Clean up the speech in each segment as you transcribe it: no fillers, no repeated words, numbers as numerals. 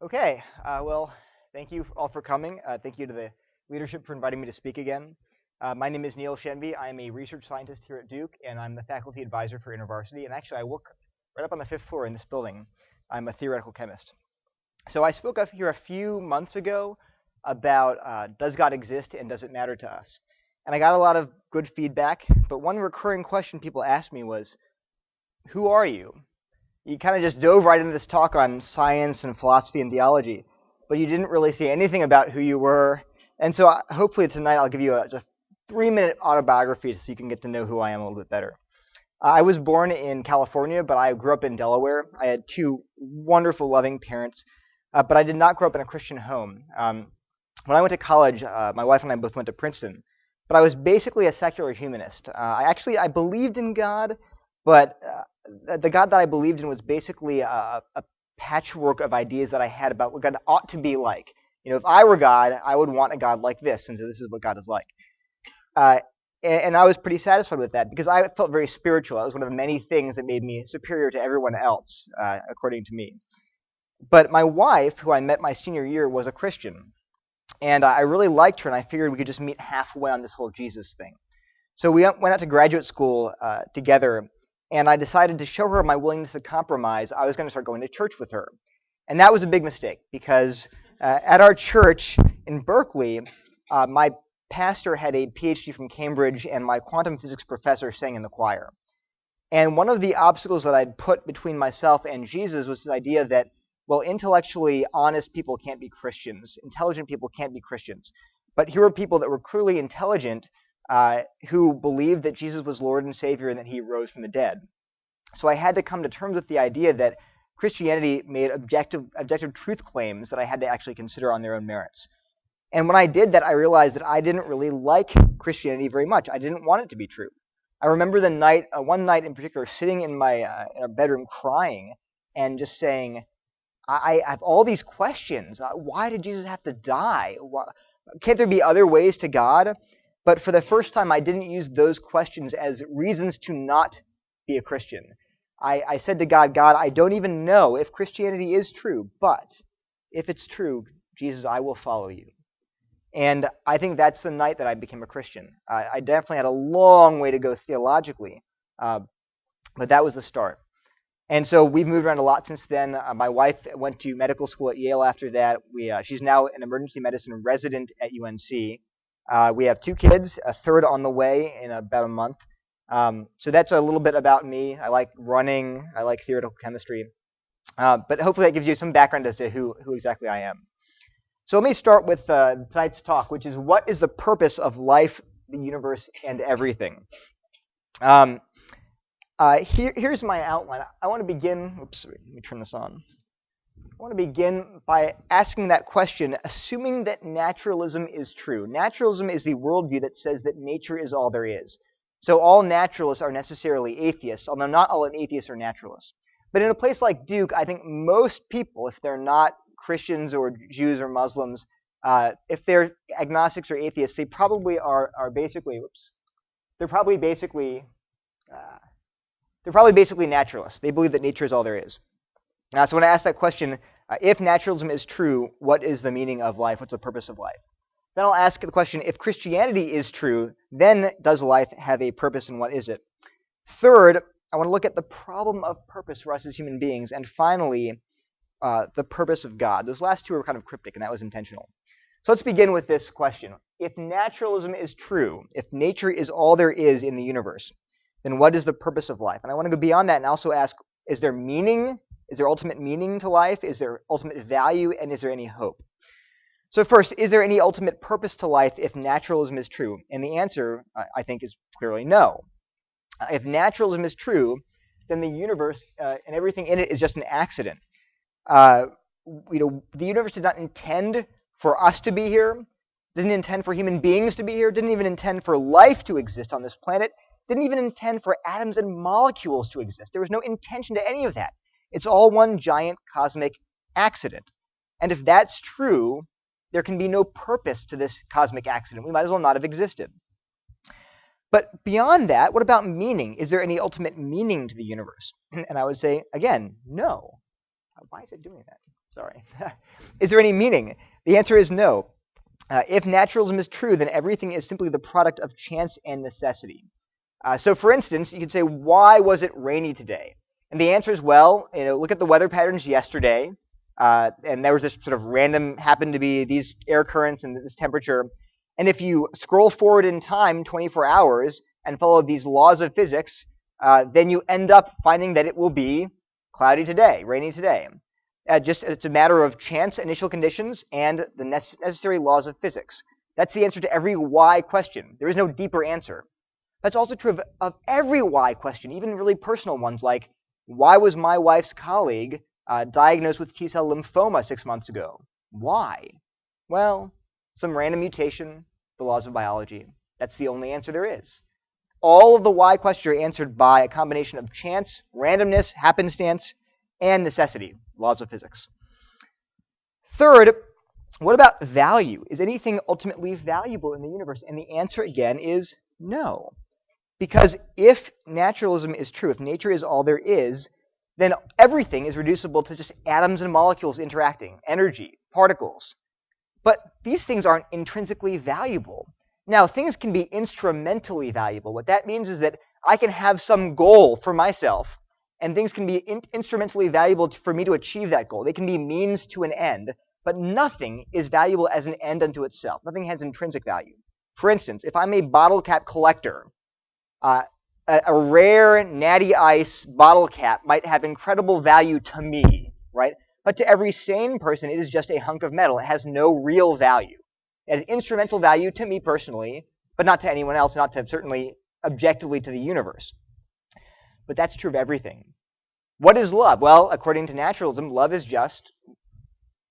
Okay, well, thank you all for coming. Thank you to the leadership for inviting me to speak again. My name is Neil Shenby. I'm a research scientist here at Duke, and I'm the faculty advisor for InterVarsity. And actually, I work right up on the fifth floor in this building. I'm a theoretical chemist. So I spoke up here a few months ago about does God exist and does it matter to us? And I got a lot of good feedback, but one recurring question people asked me was, who are you? You kind of just dove right into this talk on science and philosophy and theology, but you didn't really say anything about who you were. And so hopefully tonight I'll give you just a 3-minute autobiography so you can get to know who I am a little bit better. I was born in California, but I grew up in Delaware. I had two wonderful, loving parents, but I did not grow up in a Christian home. When I went to college, my wife and I both went to Princeton, but I was basically a secular humanist. I believed in God, but the God that I believed in was basically a patchwork of ideas that I had about what God ought to be like. You know, if I were God, I would want a God like this, and so this is what God is like. And I was pretty satisfied with that because I felt very spiritual. That was one of the many things that made me superior to everyone else, according to me. But my wife, who I met my senior year, was a Christian. And I really liked her, and I figured we could just meet halfway on this whole Jesus thing. So we went out to graduate school together, and I decided to show her my willingness to compromise. I was going to start going to church with her. And that was a big mistake because at our church in Berkeley, my pastor had a PhD from Cambridge, and my quantum physics professor sang in the choir. And one of the obstacles that I'd put between myself and Jesus was this idea that, well, intellectually honest people can't be Christians. Intelligent people can't be Christians. But here were people that were clearly intelligent who believed that Jesus was Lord and Savior and that he rose from the dead. So I had to come to terms with the idea that Christianity made objective truth claims that I had to actually consider on their own merits. And when I did that, I realized that I didn't really like Christianity very much. I didn't want it to be true. I remember one night in particular, sitting in in a bedroom crying and just saying, I have all these questions. Why did Jesus have to die? Can't there be other ways to God? But for the first time, I didn't use those questions as reasons to not be a Christian. I said to God, God, I don't even know if Christianity is true, but if it's true, Jesus, I will follow you. And I think that's the night that I became a Christian. I definitely had a long way to go theologically, but that was the start. And so we've moved around a lot since then. My wife went to medical school at Yale after that. She's now an emergency medicine resident at UNC. We have 2 kids, a third on the way in about a month. So that's a little bit about me. I like running. I like theoretical chemistry. But hopefully that gives you some background as to who exactly I am. So let me start with tonight's talk, which is what is the purpose of life, the universe, and everything? Here's my outline. I want to begin. Oops, let me turn this on. I want to begin by asking that question, assuming that naturalism is true. Naturalism is the worldview that says that nature is all there is. So all naturalists are necessarily atheists, although not all atheists are naturalists. But in a place like Duke, I think most people, if they're not Christians or Jews or Muslims, if they're agnostics or atheists, they probably are basically, they're probably basically naturalists. They believe that nature is all there is. So when I ask that question, if naturalism is true, what is the meaning of life? What's the purpose of life? Then I'll ask the question, if Christianity is true, then does life have a purpose and what is it? Third, I want to look at the problem of purpose for us as human beings. And finally, the purpose of God. Those last two are kind of cryptic, and that was intentional. So let's begin with this question. If naturalism is true, if nature is all there is in the universe, then what is the purpose of life? And I want to go beyond that and also ask, is there meaning? Is there ultimate meaning to life? Is there ultimate value? And is there any hope? So first, is there any ultimate purpose to life if naturalism is true? And the answer, I think, is clearly no. If naturalism is true, then the universe and everything in it is just an accident. The universe did not intend for us to be here, didn't intend for human beings to be here, didn't even intend for life to exist on this planet, didn't even intend for atoms and molecules to exist. There was no intention to any of that. It's all one giant cosmic accident. And if that's true, there can be no purpose to this cosmic accident. We might as well not have existed. But beyond that, what about meaning? Is there any ultimate meaning to the universe? And I would say, again, no. Why is it doing that? Sorry. Is there any meaning? The answer is no. If naturalism is true, then everything is simply the product of chance and necessity. So for instance, you could say, why was it rainy today? And the answer is, well, look at the weather patterns yesterday, and there was this sort of random, happened to be these air currents and this temperature. And if you scroll forward in time 24 hours and follow these laws of physics, then you end up finding that it will be cloudy today, rainy today. It's a matter of chance, initial conditions, and the necessary laws of physics. That's the answer to every why question. There is no deeper answer. That's also true of every why question, even really personal ones like, why was my wife's colleague diagnosed with T-cell lymphoma 6 months ago? Why? Well, some random mutation, the laws of biology. That's the only answer there is. All of the why questions are answered by a combination of chance, randomness, happenstance, and necessity, laws of physics. Third, what about value? Is anything ultimately valuable in the universe? And the answer, again, is no. Because if naturalism is true, if nature is all there is, then everything is reducible to just atoms and molecules interacting, energy, particles. But these things aren't intrinsically valuable. Now, things can be instrumentally valuable. What that means is that I can have some goal for myself, and things can be instrumentally valuable for me to achieve that goal. They can be means to an end, but nothing is valuable as an end unto itself. Nothing has intrinsic value. For instance, if I'm a bottle cap collector, a rare Natty Ice bottle cap might have incredible value to me, right? But to every sane person, it is just a hunk of metal. It has no real value. It has instrumental value to me personally, but not to anyone else, not to certainly objectively to the universe. But that's true of everything. What is love? Well, according to naturalism, love is just...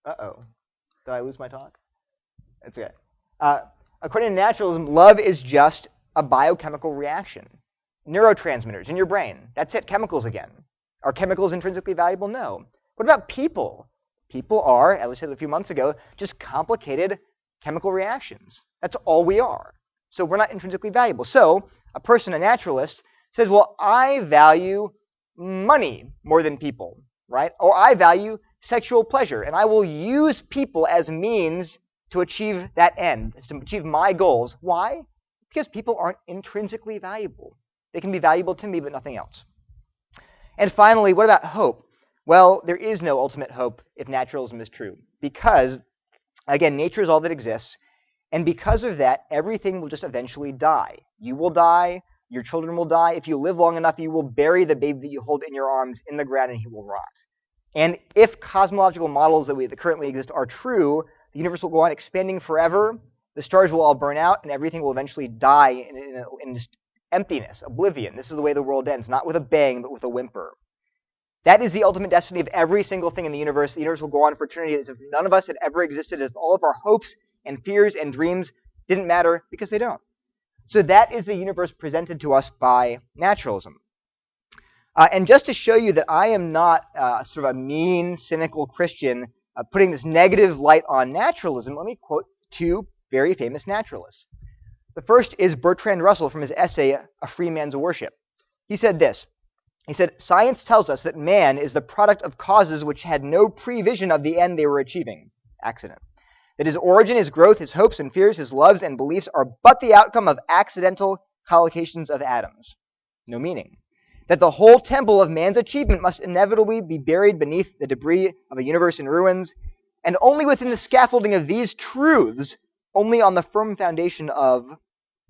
Uh-oh. Did I lose my talk? That's okay. According to naturalism, love is just a biochemical reaction. Neurotransmitters in your brain. That's it, chemicals again. Are chemicals intrinsically valuable? No. What about people? People are, as I said a few months ago, just complicated chemical reactions. That's all we are. So we're not intrinsically valuable. So a person, a naturalist, says, well, I value money more than people, right? Or I value sexual pleasure, and I will use people as means to achieve that end, to achieve my goals. Why? Because people aren't intrinsically valuable. They can be valuable to me, but nothing else. And finally, what about hope? Well, there is no ultimate hope if naturalism is true. Because, again, nature is all that exists. And because of that, everything will just eventually die. You will die. Your children will die. If you live long enough, you will bury the baby that you hold in your arms in the ground and he will rot. And if cosmological models that currently exist are true, the universe will go on expanding forever. The stars will all burn out, and everything will eventually die in just emptiness, oblivion. This is the way the world ends, not with a bang, but with a whimper. That is the ultimate destiny of every single thing in the universe. The universe will go on for eternity as if none of us had ever existed, as if all of our hopes and fears and dreams didn't matter, because they don't. So that is the universe presented to us by naturalism. And just to show you that I am not sort of a mean, cynical Christian putting this negative light on naturalism, let me quote two very famous naturalists. The first is Bertrand Russell from his essay, A Free Man's Worship. He said this. He said, science tells us that man is the product of causes which had no prevision of the end they were achieving, accident. That his origin, his growth, his hopes and fears, his loves and beliefs are but the outcome of accidental collocations of atoms. No meaning. That the whole temple of man's achievement must inevitably be buried beneath the debris of a universe in ruins, and only within the scaffolding of these truths, only on the firm foundation of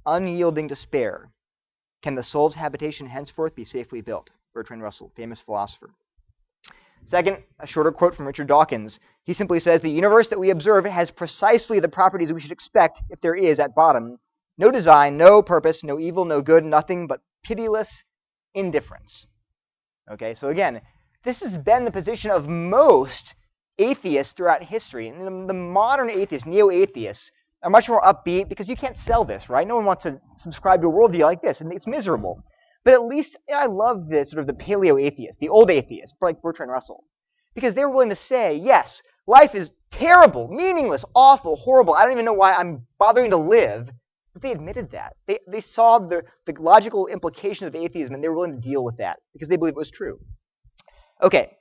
unyielding despair, can the soul's habitation henceforth be safely built. Bertrand Russell, famous philosopher. Second, a shorter quote from Richard Dawkins. He simply says, the universe that we observe has precisely the properties we should expect if there is, at bottom, no design, no purpose, no evil, no good, nothing but pitiless indifference. Okay, so again, this has been the position of most atheists throughout history. And the modern atheists, neo-atheists, are much more upbeat because you can't sell this, right? No one wants to subscribe to a worldview like this, and it's miserable. But at least I love this sort of the paleo-atheist, the old atheist, like Bertrand Russell, because they're willing to say, yes, life is terrible, meaningless, awful, horrible. I don't even know why I'm bothering to live. But they admitted that. They saw the logical implications of atheism, and they were willing to deal with that because they believed it was true. Okay.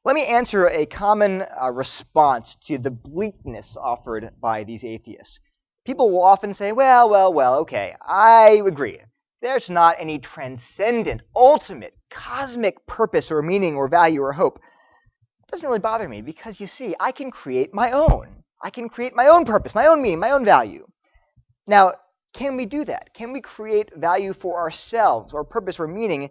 Let me answer a common response to the bleakness offered by these atheists. People will often say, well, okay, I agree. There's not any transcendent, ultimate, cosmic purpose or meaning or value or hope. It doesn't really bother me because, you see, I can create my own. I can create my own purpose, my own meaning, my own value. Now, can we do that? Can we create value for ourselves or purpose or meaning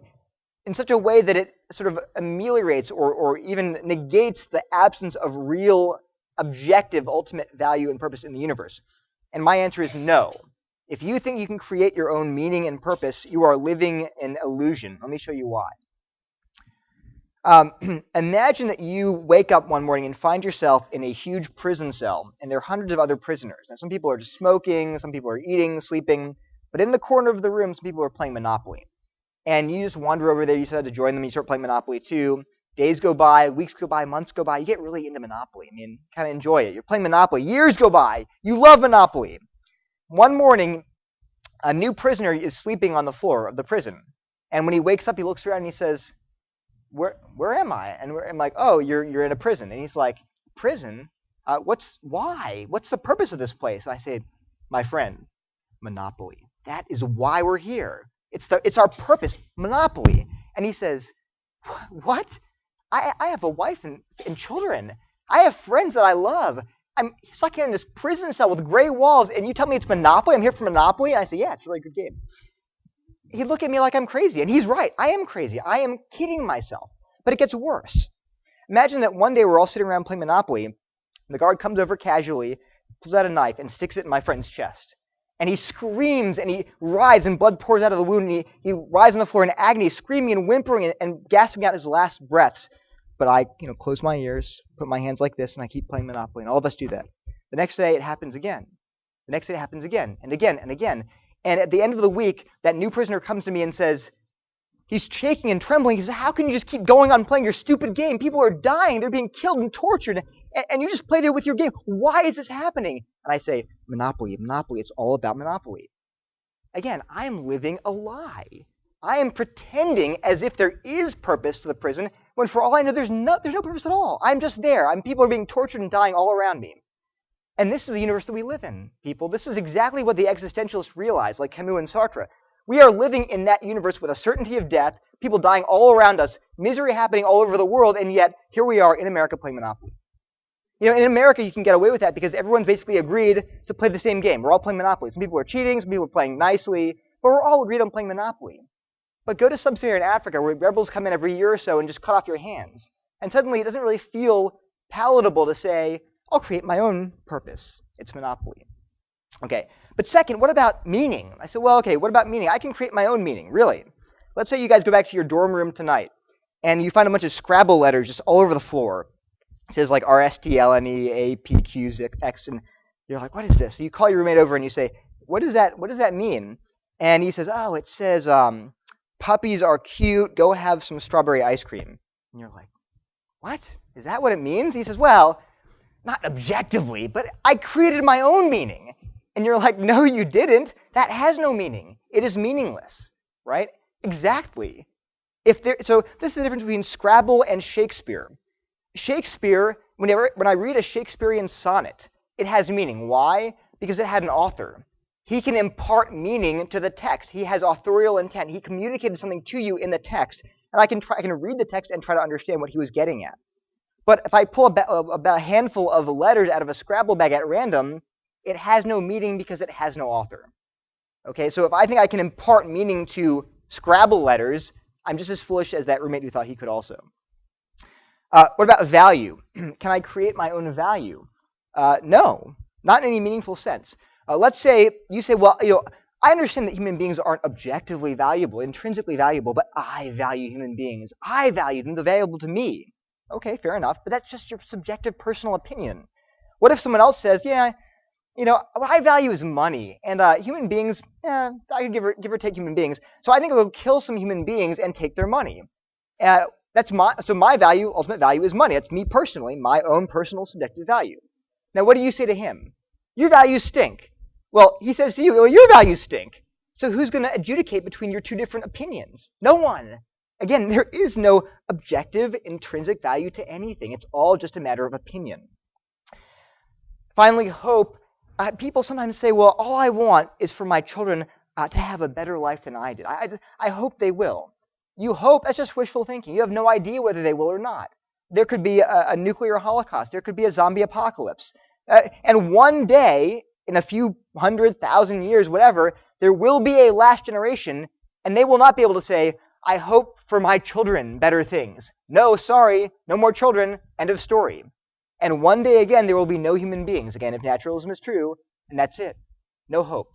in such a way that it sort of ameliorates or even negates the absence of real, objective, ultimate value and purpose in the universe? And my answer is no. If you think you can create your own meaning and purpose, you are living an illusion. Let me show you why. Imagine that you wake up one morning and find yourself in a huge prison cell, and there are hundreds of other prisoners. Now, some people are just smoking, some people are eating, sleeping, but in the corner of the room, some people are playing Monopoly. And you just wander over there, you decide to join them, you start playing Monopoly too. Days go by, weeks go by, months go by, you get really into Monopoly. I mean, kind of enjoy it. You're playing Monopoly, years go by, you love Monopoly. One morning, a new prisoner is sleeping on the floor of the prison. And when he wakes up, he looks around and he says, Where am I? And I'm like, oh, you're in a prison. And he's like, prison? Why? What's the purpose of this place? And I say, my friend, Monopoly. That is why we're here. It's our purpose, Monopoly. And he says, what? I have a wife and children. I have friends that I love. I'm stuck here in this prison cell with gray walls, and you tell me it's Monopoly? I'm here for Monopoly? And I say, yeah, it's a really good game. He'd look at me like I'm crazy, and he's right. I am crazy. I am kidding myself. But it gets worse. Imagine that one day we're all sitting around playing Monopoly, and the guard comes over casually, pulls out a knife, and sticks it in my friend's chest. And he screams, and he writhes, and blood pours out of the wound, and he writhes on the floor in agony, screaming and whimpering and gasping out his last breaths. But I, close my ears, put my hands like this, and I keep playing Monopoly, and all of us do that. The next day, it happens again. The next day, it happens again, and again, and again. And at the end of the week, that new prisoner comes to me and says, he's shaking and trembling. He says, how can you just keep going on playing your stupid game? People are dying. They're being killed and tortured. And you just play there with your game. Why is this happening? And I say, Monopoly, Monopoly. It's all about Monopoly. Again, I am living a lie. I am pretending as if there is purpose to the prison, when for all I know, there's no purpose at all. I'm just there. People are being tortured and dying all around me. And this is the universe that we live in, people. This is exactly what the existentialists realize, like Camus and Sartre. We are living in that universe with a certainty of death, people dying all around us, misery happening all over the world, and yet here we are in America playing Monopoly. In America, you can get away with that because everyone's basically agreed to play the same game. We're all playing Monopoly. Some people are cheating, some people are playing nicely, but we're all agreed on playing Monopoly. But go to sub-Saharan Africa, where rebels come in every year or so and just cut off your hands. And suddenly it doesn't really feel palatable to say, I'll create my own purpose. It's Monopoly. Okay, but second, what about meaning? I said, well, okay, what about meaning? I can create my own meaning, really. Let's say you guys go back to your dorm room tonight, and you find a bunch of Scrabble letters just all over the floor. It says like RSTLNEAPQX, and you're like, what is this? So you call your roommate over and you say, what does that mean? And he says, oh, it says, puppies are cute, go have some strawberry ice cream. And you're like, what? Is that what it means? He says, well, not objectively, but I created my own meaning. And you're like, no, you didn't. That has no meaning. It is meaningless, right? Exactly. So this is the difference between Scrabble and Shakespeare. Shakespeare, when I read a Shakespearean sonnet, it has meaning. Why? Because it had an author. He can impart meaning to the text. He has authorial intent. He communicated something to you in the text, and I can read the text and try to understand what he was getting at. But if I pull a handful of letters out of a Scrabble bag at random, it has no meaning because it has no author. Okay, so if I think I can impart meaning to Scrabble letters, I'm just as foolish as that roommate who thought he could also. What about value? Can I create my own value? No, not in any meaningful sense. Let's say you say, well, I understand that human beings aren't objectively valuable, intrinsically valuable, but I value human beings. I value them. They're valuable to me. Okay, fair enough, but that's just your subjective personal opinion. What if someone else says, yeah, what I value is money, and human beings, I could give or take human beings, so I think I'll kill some human beings and take their money. So my value, ultimate value, is money. That's me personally, my own personal subjective value. Now, what do you say to him? Your values stink. Well, he says to you, well, your values stink. So who's going to adjudicate between your two different opinions? No one. again, there is no objective, intrinsic value to anything. It's all just a matter of opinion. Finally, hope. People sometimes say, well, all I want is for my children to have a better life than I did. I hope they will. You hope, that's just wishful thinking. You have no idea whether they will or not. There could be a nuclear holocaust. There could be a zombie apocalypse. And one day, in a few 100,000 years, whatever, there will be a last generation, and they will not be able to say, I hope for my children better things. No, sorry, no more children, end of story. And one day again, there will be no human beings, again, if naturalism is true, and that's it. No hope.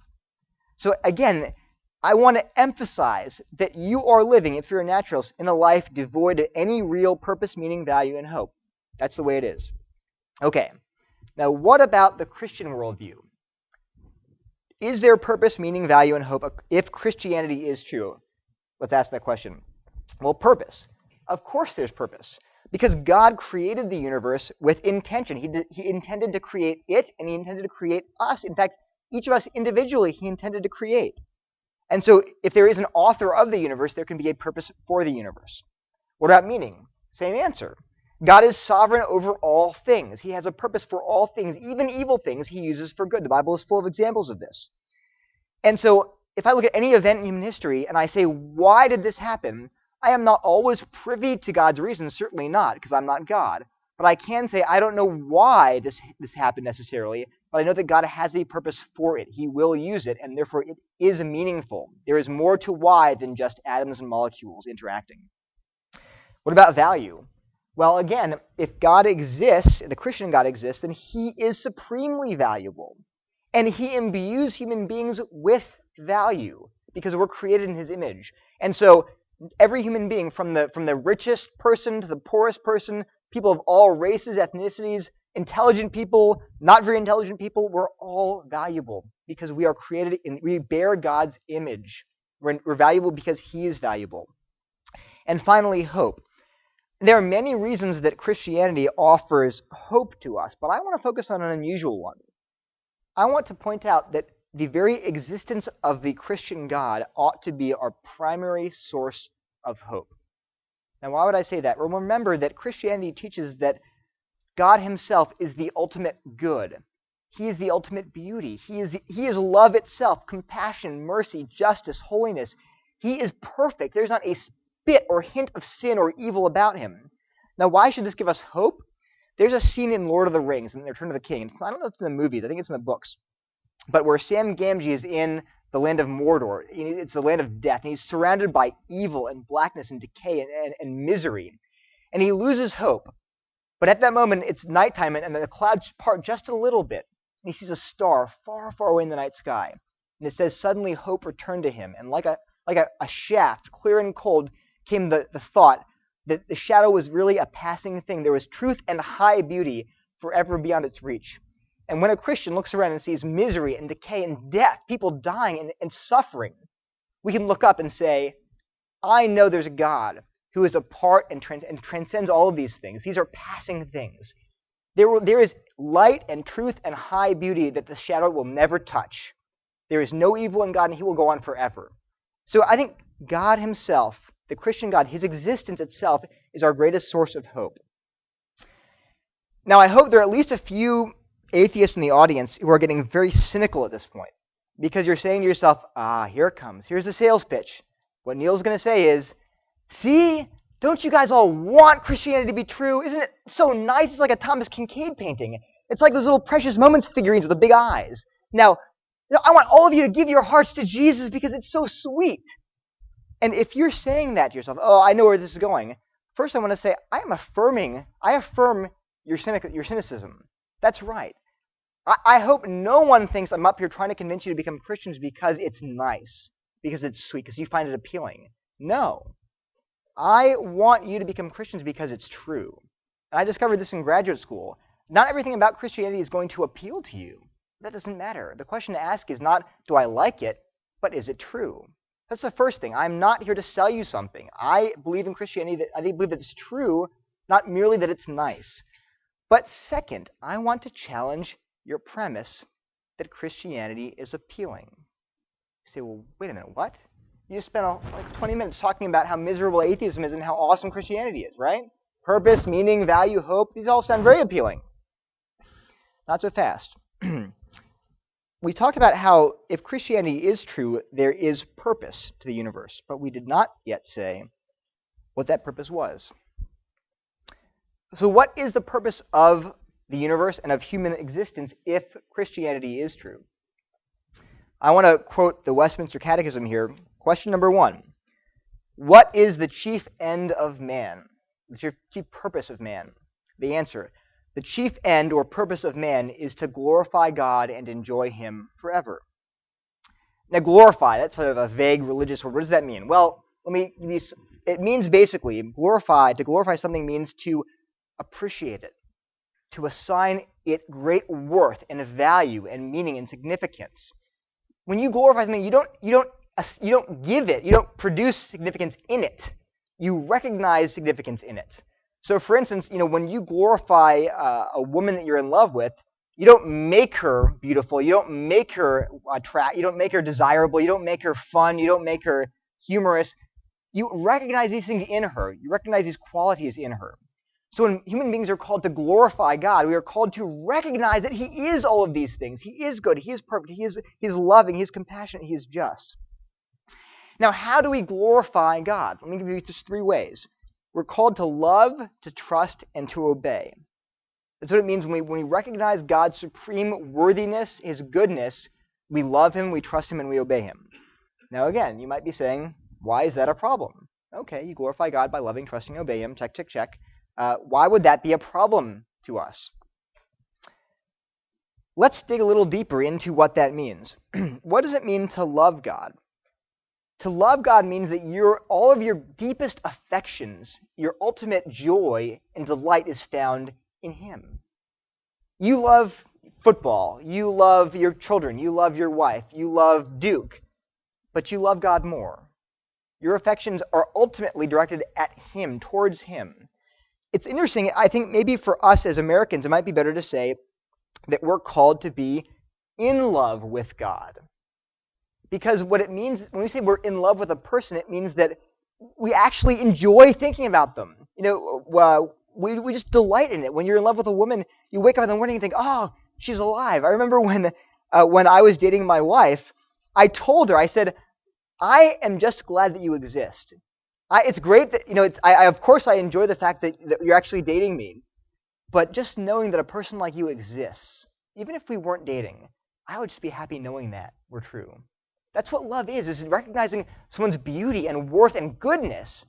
So again, I want to emphasize that you are living, if you're a naturalist, in a life devoid of any real purpose, meaning, value, and hope. That's the way it is. Okay, now what about the Christian worldview? Is there purpose, meaning, value, and hope if Christianity is true? Let's ask that question. Well, purpose. Of course there's purpose. Because God created the universe with intention. He intended to create it, and He intended to create us. In fact, each of us individually, He intended to create. And so if there is an author of the universe, there can be a purpose for the universe. What about meaning? Same answer. God is sovereign over all things. He has a purpose for all things, even evil things He uses for good. The Bible is full of examples of this. And so if I look at any event in human history and I say, why did this happen? I am not always privy to God's reasons, certainly not, because I'm not God. But I can say I don't know why this happened necessarily, but I know that God has a purpose for it. He will use it, and therefore it is meaningful. There is more to why than just atoms and molecules interacting. What about value? Well, again, if God exists, the Christian God exists, then He is supremely valuable. And He imbues human beings with value, because we're created in His image. And so every human being, from the richest person to the poorest person, people of all races, ethnicities, intelligent people, not very intelligent people, we're all valuable because we are created we bear God's image. We're valuable because He is valuable. And finally, hope. There are many reasons that Christianity offers hope to us, but I want to focus on an unusual one. I want to point out that the very existence of the Christian God ought to be our primary source of hope. Now, why would I say that? Well, remember that Christianity teaches that God Himself is the ultimate good. He is the ultimate beauty. He is love itself, compassion, mercy, justice, holiness. He is perfect. There's not a bit or hint of sin or evil about Him. Now, why should this give us hope? There's a scene in Lord of the Rings, in the Return of the King. I don't know if it's in the movies. I think it's in the books. But where Sam Gamgee is in the land of Mordor. It's the land of death. And he's surrounded by evil and blackness and decay and misery. And he loses hope. But at that moment, it's nighttime, and the clouds part just a little bit. And he sees a star far, far away in the night sky. And it says, suddenly hope returned to him. And like a shaft, clear and cold, came the thought that the shadow was really a passing thing. There was truth and high beauty forever beyond its reach. And when a Christian looks around and sees misery and decay and death, people dying and suffering, we can look up and say, I know there's a God who is apart and transcends all of these things. These are passing things. There is light and truth and high beauty that the shadow will never touch. There is no evil in God, and He will go on forever. So I think God Himself, the Christian God, His existence itself is our greatest source of hope. Now, I hope there are at least a few atheists in the audience who are getting very cynical at this point, because you're saying to yourself, here it comes. Here's the sales pitch. What Neil's going to say is, see, don't you guys all want Christianity to be true? Isn't it so nice? It's like a Thomas Kincaid painting. It's like those little Precious Moments figurines with the big eyes. Now, I want all of you to give your hearts to Jesus because it's so sweet. And if you're saying that to yourself, I know where this is going. First, I want to say, I affirm your cynicism. That's right. I hope no one thinks I'm up here trying to convince you to become Christians because it's nice, because it's sweet, because you find it appealing. No. I want you to become Christians because it's true. And I discovered this in graduate school. Not everything about Christianity is going to appeal to you. That doesn't matter. The question to ask is not, do I like it, but is it true? That's the first thing. I'm not here to sell you something. I believe in Christianity. I believe that it's true, not merely that it's nice. But second, I want to challenge your premise that Christianity is appealing. You say, well, wait a minute, what? You just spent like 20 minutes talking about how miserable atheism is and how awesome Christianity is, right? Purpose, meaning, value, hope, these all sound very appealing. Not so fast. We talked about how if Christianity is true, there is purpose to the universe, but we did not yet say what that purpose was. So what is the purpose of the universe and of human existence if Christianity is true? I want to quote the Westminster Catechism here. Question number 1. What is the chief end of man? The chief purpose of man? The answer. The chief end or purpose of man is to glorify God and enjoy Him forever. Now, glorify, that's sort of a vague religious word. What does that mean? Well, it means basically, to glorify something means to appreciate it, to assign it great worth and value and meaning and significance. When you glorify something, you don't give it, you don't produce significance in it. You recognize significance in it. So, for instance, when you glorify a woman that you're in love with, you don't make her beautiful, you don't make her you don't make her desirable, you don't make her fun, you don't make her humorous. You recognize these things in her. You recognize these qualities in her. So when human beings are called to glorify God, we are called to recognize that He is all of these things. He is good, He is perfect, He is loving, He is compassionate, He is just. Now, how do we glorify God? Let me give you just 3 ways. We're called to love, to trust, and to obey. That's what it means when we recognize God's supreme worthiness, His goodness, we love Him, we trust Him, and we obey Him. Now again, you might be saying, why is that a problem? Okay, you glorify God by loving, trusting, and obeying Him, check, check, check. Why would that be a problem to us? Let's dig a little deeper into what that means. What does it mean to love God? To love God means that all of your deepest affections, your ultimate joy and delight is found in Him. You love football, you love your children, you love your wife, you love Duke, but you love God more. Your affections are ultimately directed at Him, towards Him. It's interesting, I think maybe for us as Americans, it might be better to say that we're called to be in love with God. Because what it means, when we say we're in love with a person, it means that we actually enjoy thinking about them. We just delight in it. When you're in love with a woman, you wake up in the morning and think, oh, she's alive. I remember when I was dating my wife, I told her, I said, I am just glad that you exist. It's great that, of course I enjoy the fact that you're actually dating me. But just knowing that a person like you exists, even if we weren't dating, I would just be happy knowing that we're true. That's what love is recognizing someone's beauty and worth and goodness.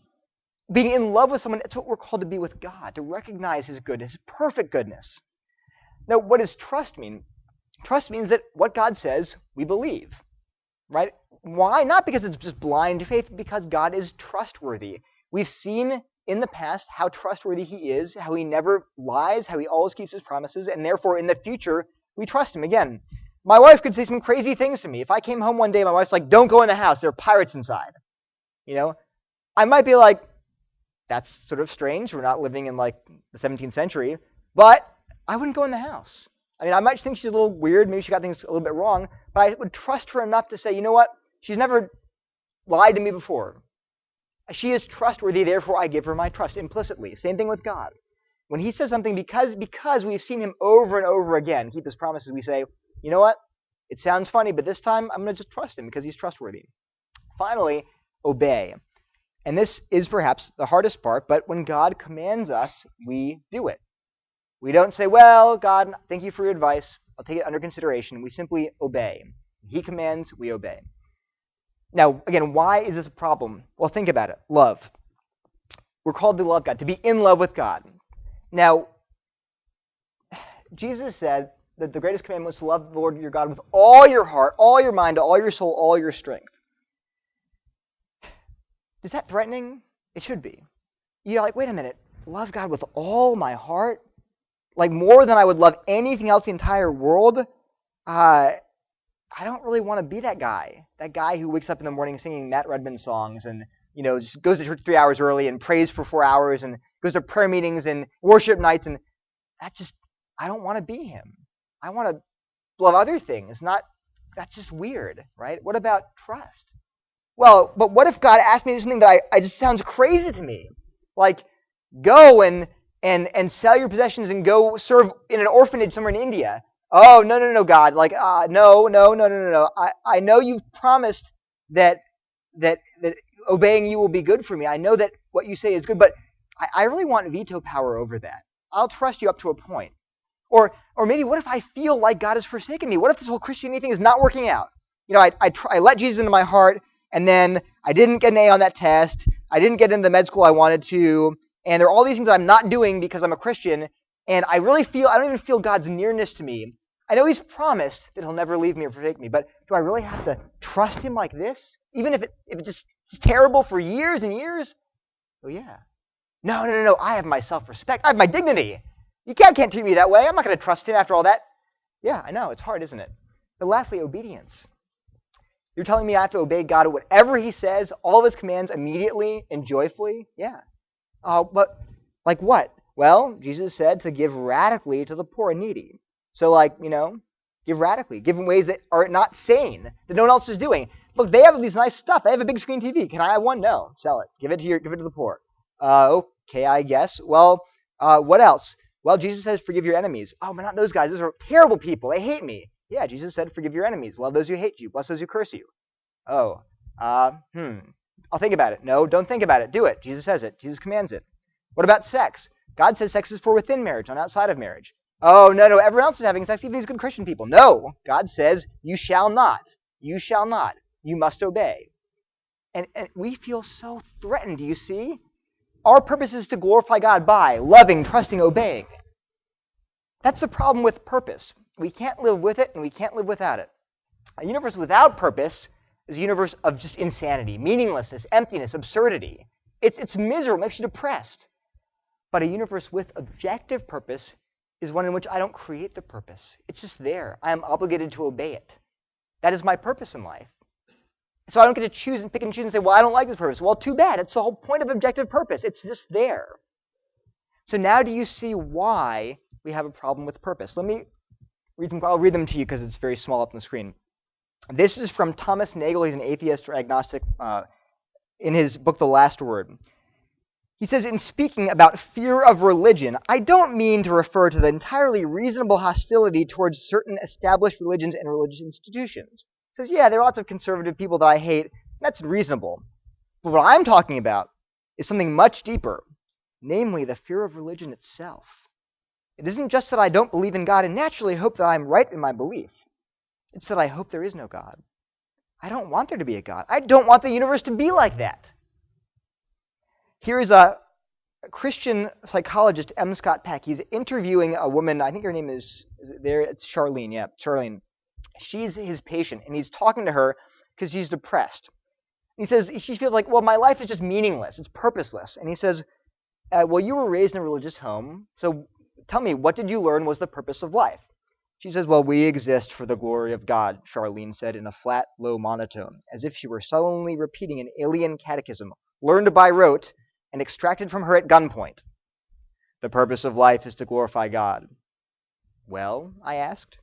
Being in love with someone, that's what we're called to be with God, to recognize His goodness, His perfect goodness. Now, what does trust mean? Trust means that what God says, we believe. Right? Why? Not because it's just blind faith, but because God is trustworthy. We've seen in the past how trustworthy He is, how He never lies, how He always keeps His promises, and therefore in the future, we trust Him. Again, my wife could say some crazy things to me. If I came home one day, my wife's like, don't go in the house, there are pirates inside. I might be like, that's sort of strange. We're not living in like the 17th century. But I wouldn't go in the house. I mean, I might think she's a little weird. Maybe she got things a little bit wrong. But I would trust her enough to say, you know what? She's never lied to me before. She is trustworthy, therefore I give her my trust implicitly. Same thing with God. When He says something, because we've seen Him over and over again keep His promises, we say, you know what? It sounds funny, but this time I'm going to just trust Him because He's trustworthy. Finally, obey. And this is perhaps the hardest part, but when God commands us, we do it. We don't say, well, God, thank you for your advice. I'll take it under consideration. We simply obey. He commands, we obey. Now, again, why is this a problem? Well, think about it. Love. We're called to love God, to be in love with God. Now, Jesus said that the greatest commandment was to love the Lord your God with all your heart, all your mind, all your soul, all your strength. Is that threatening? It should be. You're like, wait a minute, love God with all my heart? Like more than I would love anything else in the entire world? I don't really want to be that guy. That guy who wakes up in the morning singing Matt Redman songs and, just goes to church 3 hours early and prays for 4 hours and goes to prayer meetings and worship nights. And I don't want to be him. I want to love other things. That's just weird, right? What about trust? well, but what if God asked me to do something that I just sounds crazy to me? Like, go and sell your possessions and go serve in an orphanage somewhere in India. Oh, no, God. Like, no. I know you've promised that obeying you will be good for me. I know that what you say is good, but I really want veto power over that. I'll trust you up to a point. Or maybe what if I feel like God has forsaken me? What if this whole Christianity thing is not working out? You know, I let Jesus into my heart, and then I didn't get an A on that test. I didn't get into the med school I wanted to. And there are all these things I'm not doing because I'm a Christian, and I don't even feel God's nearness to me. I know He's promised that He'll never leave me or forsake me, but do I really have to trust Him like this? Even if it's just terrible for years and years? Oh, yeah. No. I have my self-respect. I have my dignity. You can't treat me that way. I'm not going to trust Him after all that. Yeah, I know. It's hard, isn't it? But lastly, obedience. You're telling me I have to obey God at whatever He says, all of His commands immediately and joyfully? Yeah. But like what? Well, Jesus said to give radically to the poor and needy. So give radically. Give in ways that are not sane, that no one else is doing. Look, they have these nice stuff. They have a big screen TV. Can I have one? No. Sell it. Give it to the poor. Okay, I guess. Well, what else? Well, Jesus says forgive your enemies. Oh, but not those guys. Those are terrible people. They hate me. Yeah, Jesus said forgive your enemies. Love those who hate you. Bless those who curse you. Oh, I'll think about it. No, don't think about it. Do it. Jesus says it. Jesus commands it. What about sex? God says sex is for within marriage, not outside of marriage. Oh, no, everyone else is having sex, even these good Christian people. No, God says you shall not. You shall not. You must obey. And we feel so threatened, do you see? Our purpose is to glorify God by loving, trusting, obeying. That's the problem with purpose. We can't live with it, and we can't live without it. A universe without purpose is a universe of just insanity, meaninglessness, emptiness, absurdity. It's miserable, makes you depressed. But a universe with objective purpose is one in which I don't create the purpose. It's just there. I am obligated to obey it. That is my purpose in life. So I don't get to choose and pick and choose and say, well, I don't like this purpose. Well, too bad. It's the whole point of objective purpose. It's just there. So now do you see why we have a problem with purpose? Let me read them. I'll read them to you because it's very small up on the screen. This is from Thomas Nagel. He's an atheist or agnostic in his book, The Last Word. He says, in speaking about fear of religion, I don't mean to refer to the entirely reasonable hostility towards certain established religions and religious institutions. He says, yeah, there are lots of conservative people that I hate. That's reasonable. But what I'm talking about is something much deeper, namely the fear of religion itself. It isn't just that I don't believe in God and naturally hope that I'm right in my belief. It's that I hope there is no God. I don't want there to be a God. I don't want the universe to be like that. Here is a Christian psychologist, M. Scott Peck. He's interviewing a woman, I think her name is there, it's Charlene, yeah, Charlene. She's his patient, and he's talking to her because she's depressed. He says, she feels like, well, my life is just meaningless, it's purposeless. And he says, well, you were raised in a religious home, so tell me, what did you learn was the purpose of life? She says, well, we exist for the glory of God, Charlene said in a flat, low monotone, as if she were sullenly repeating an alien catechism, learned by rote, and extracted from her at gunpoint. The purpose of life is to glorify God. Well, I asked.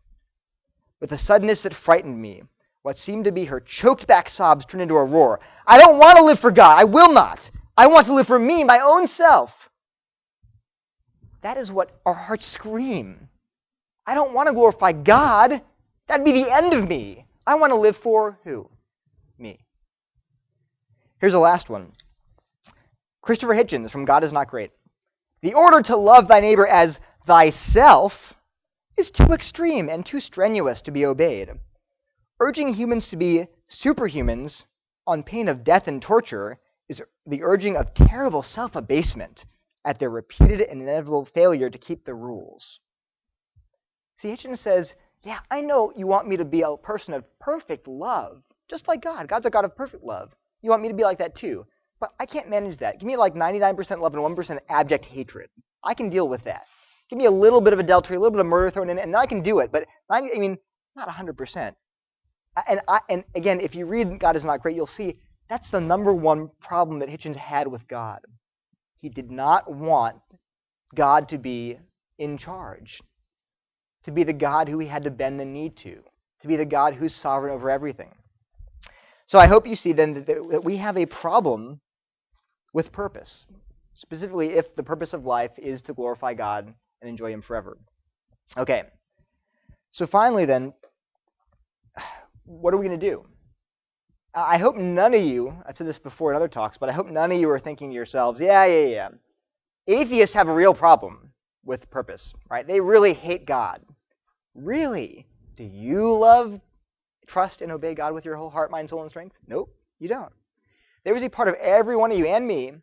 With a suddenness that frightened me, what seemed to be her choked-back sobs turned into a roar. I don't want to live for God. I will not. I want to live for me, my own self. That is what our hearts scream. I don't want to glorify God. That'd be the end of me. I want to live for who? Me. Here's the last one. Christopher Hitchens from God is Not Great. The order to love thy neighbor as thyself is too extreme and too strenuous to be obeyed. Urging humans to be superhumans on pain of death and torture is the urging of terrible self-abasement at their repeated and inevitable failure to keep the rules. See, Hitchens says, yeah, I know you want me to be a person of perfect love, just like God. God's a God of perfect love. You want me to be like that too. But I can't manage that. Give me like 99% love and 1% abject hatred. I can deal with that. Give me a little bit of adultery, a little bit of murder thrown in, and I can do it. But not 100%. And again, if you read God is Not Great, you'll see that's the number one problem that Hitchens had with God. He did not want God to be in charge, to be the God who he had to bend the knee to be the God who's sovereign over everything. So I hope you see then that we have a problem with purpose, specifically if the purpose of life is to glorify God and enjoy Him forever. Okay, so finally then, what are we going to do? I hope none of you, I've said this before in other talks, but I hope none of you are thinking to yourselves, yeah. Atheists have a real problem with purpose, right? They really hate God. Really? Do you love, trust, and obey God with your whole heart, mind, soul, and strength? Nope, you don't. There is a part of every one of you and me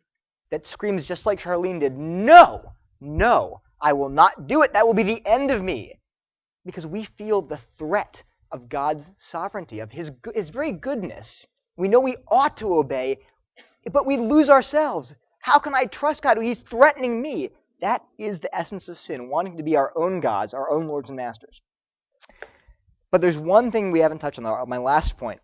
that screams just like Charlene did, no, I will not do it. That will be the end of me. Because we feel the threat of God's sovereignty, of His very goodness. We know we ought to obey, but we lose ourselves. How can I trust God? He's threatening me. That is the essence of sin, wanting to be our own gods, our own lords and masters. But there's one thing we haven't touched on, my last point.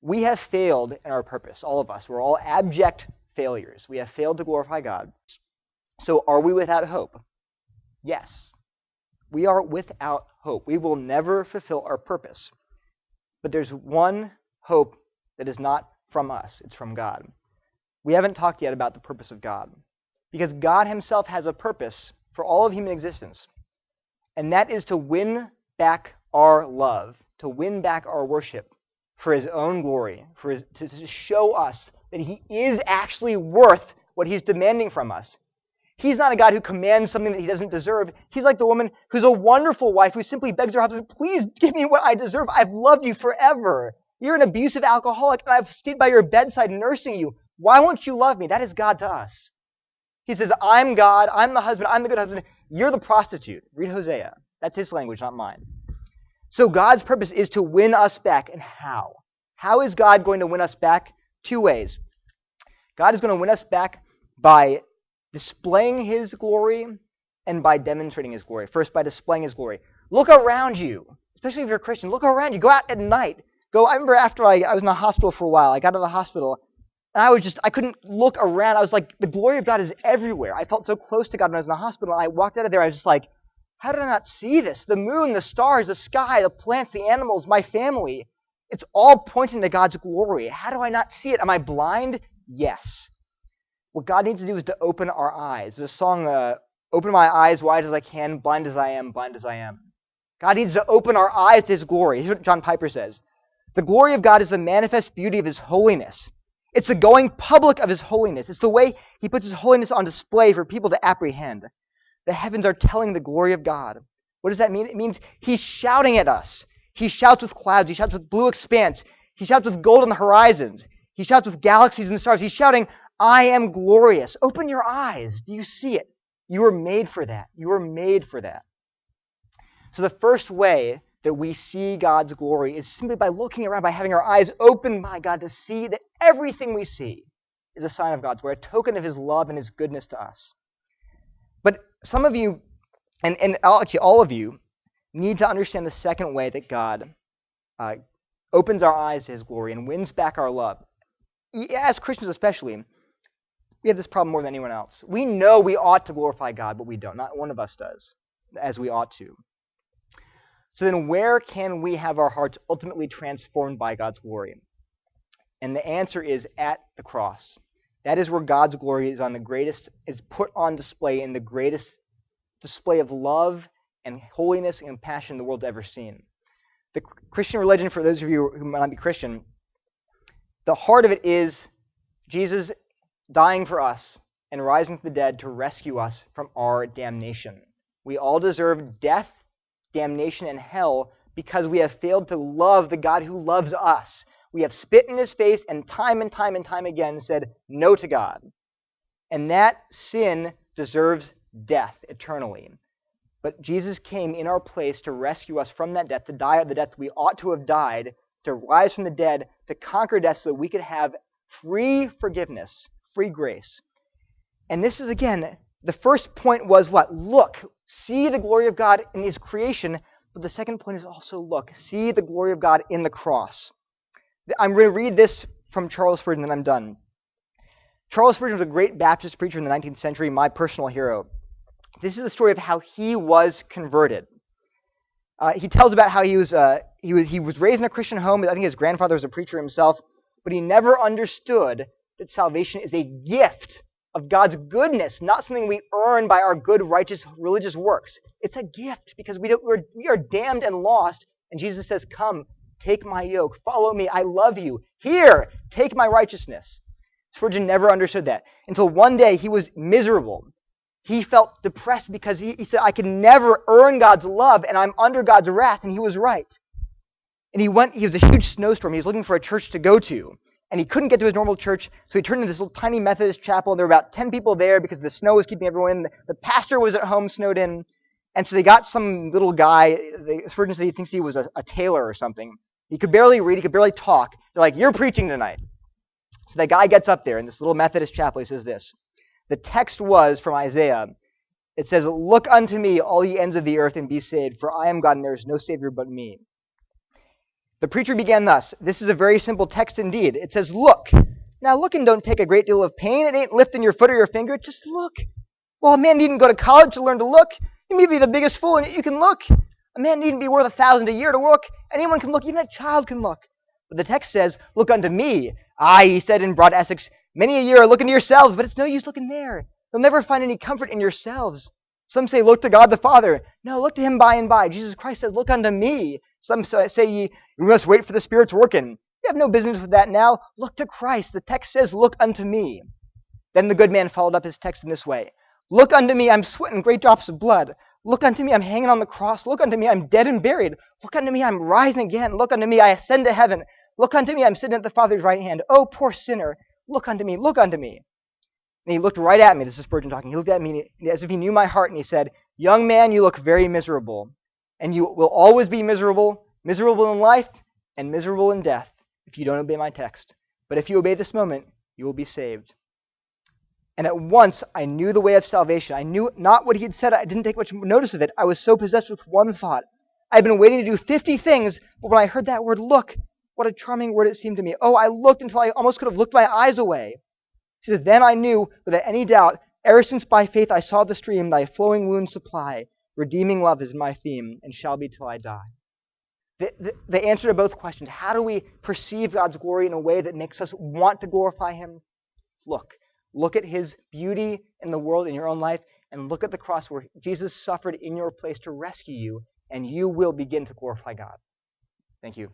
We have failed in our purpose, all of us. We're all abject failures. We have failed to glorify God. So are we without hope? Yes. We are without hope. We will never fulfill our purpose. But there's one hope that is not from us. It's from God. We haven't talked yet about the purpose of God. Because God Himself has a purpose for all of human existence. And that is to win back our love, to win back our worship for His own glory, to show us that He is actually worth what He's demanding from us. He's not a God who commands something that He doesn't deserve. He's like the woman who's a wonderful wife who simply begs her husband, please give me what I deserve. I've loved you forever. You're an abusive alcoholic, and I've stayed by your bedside nursing you. Why won't you love me? That is God to us. He says, I'm God, I'm the husband, I'm the good husband. You're the prostitute. Read Hosea. That's His language, not mine. So God's purpose is to win us back. And how? How is God going to win us back? Two ways. God is going to win us back by displaying His glory and by demonstrating His glory. First, by displaying His glory. Look around you, especially if you're a Christian. Look around you. Go out at night. I remember after I was in the hospital for a while, I got to the hospital, and I couldn't look around. I was like, the glory of God is everywhere. I felt so close to God when I was in the hospital. I walked out of there, I was just like, how did I not see this? The moon, the stars, the sky, the plants, the animals, my family. It's all pointing to God's glory. How do I not see it? Am I blind? Yes. What God needs to do is to open our eyes. There's a song, open my eyes wide as I can, blind as I am, blind as I am. God needs to open our eyes to His glory. Here's what John Piper says. The glory of God is the manifest beauty of His holiness. It's the going public of His holiness. It's the way He puts His holiness on display for people to apprehend. The heavens are telling the glory of God. What does that mean? It means He's shouting at us. He shouts with clouds. He shouts with blue expanse. He shouts with gold on the horizons. He shouts with galaxies and stars. He's shouting, I am glorious. Open your eyes. Do you see it? You were made for that. You were made for that. So the first way that we see God's glory is simply by looking around, by having our eyes opened by God to see that everything we see is a sign of God's glory, a token of His love and His goodness to us. But some of you, and actually all of you, need to understand the second way that God opens our eyes to His glory and wins back our love. As Christians especially, we have this problem more than anyone else. We know we ought to glorify God, but we don't. Not one of us does, as we ought to. So then where can we have our hearts ultimately transformed by God's glory? And the answer is at the cross. That is where God's glory is put on display in the greatest display of love and holiness and passion the world's ever seen. The Christian religion, for those of you who might not be Christian, the heart of it is Jesus dying for us and rising from the dead to rescue us from our damnation. We all deserve death, damnation, and hell because we have failed to love the God who loves us. We have spit in His face and time again said no to God. And that sin deserves death eternally. But Jesus came in our place to rescue us from that death, to die the death we ought to have died, to rise from the dead, to conquer death so that we could have free forgiveness, free grace. And this is, again, the first point was what? Look, see the glory of God in His creation. But the second point is also look, see the glory of God in the cross. I'm going to read this from Charles Spurgeon and then I'm done. Charles Spurgeon was a great Baptist preacher in the 19th century, my personal hero. This is the story of how he was converted. He tells about how he was raised in a Christian home. I think his grandfather was a preacher himself, but he never understood that salvation is a gift of God's goodness, not something we earn by our good, righteous, religious works. It's a gift because we are damned and lost, and Jesus says, "Come, take my yoke, follow me, I love you. Here, take my righteousness." Spurgeon never understood that until one day he was miserable. He felt depressed because he said, "I can never earn God's love, and I'm under God's wrath," and he was right. And he was a huge snowstorm. He was looking for a church to go to, and he couldn't get to his normal church, so he turned to this little tiny Methodist chapel. There were about 10 people there because the snow was keeping everyone in. The pastor was at home snowed in, and so they got some little guy. Spurgeon said he thinks he was a tailor or something. He could barely read, he could barely talk. They're like, "You're preaching tonight." So that guy gets up there in this little Methodist chapel. He says this. The text was from Isaiah. It says, "Look unto me, all ye ends of the earth, and be saved, for I am God, and there is no Savior but me." The preacher began thus. This is a very simple text indeed. It says, "Look." Now, looking don't take a great deal of pain. It ain't lifting your foot or your finger. Just look. Well, a man needn't go to college to learn to look. You may be the biggest fool, and you can look. A man needn't be worth 1,000 a year to look. Anyone can look. Even a child can look. But the text says, "Look unto me." "Aye," he said in broad Essex, "many a year are looking to yourselves, but it's no use looking there. You'll never find any comfort in yourselves." Some say, "Look to God the Father." No, look to him by and by. Jesus Christ said, "Look unto me." Some say, "We must wait for the Spirit's working." You have no business with that now. Look to Christ. The text says, "Look unto me." Then the good man followed up his text in this way. "Look unto me, I'm sweating great drops of blood. Look unto me, I'm hanging on the cross. Look unto me, I'm dead and buried. Look unto me, I'm rising again. Look unto me, I ascend to heaven. Look unto me, I'm sitting at the Father's right hand. Oh, poor sinner, look unto me, look unto me." And he looked right at me. This is Spurgeon talking. He looked at me as if he knew my heart, and he said, "Young man, you look very miserable. And you will always be miserable, miserable in life and miserable in death if you don't obey my text. But if you obey this moment, you will be saved." And at once I knew the way of salvation. I knew not what he had said. I didn't take much notice of it. I was so possessed with one thought. I had been waiting to do 50 things, but when I heard that word, "look," what a charming word it seemed to me. Oh, I looked until I almost could have looked my eyes away. He says, "Then I knew, without any doubt, ever since by faith I saw the stream, thy flowing wounds supply. Redeeming love is my theme, and shall be till I die." The answer to both questions, how do we perceive God's glory in a way that makes us want to glorify him? Look. Look at his beauty in the world, in your own life, and look at the cross where Jesus suffered in your place to rescue you, and you will begin to glorify God. Thank you.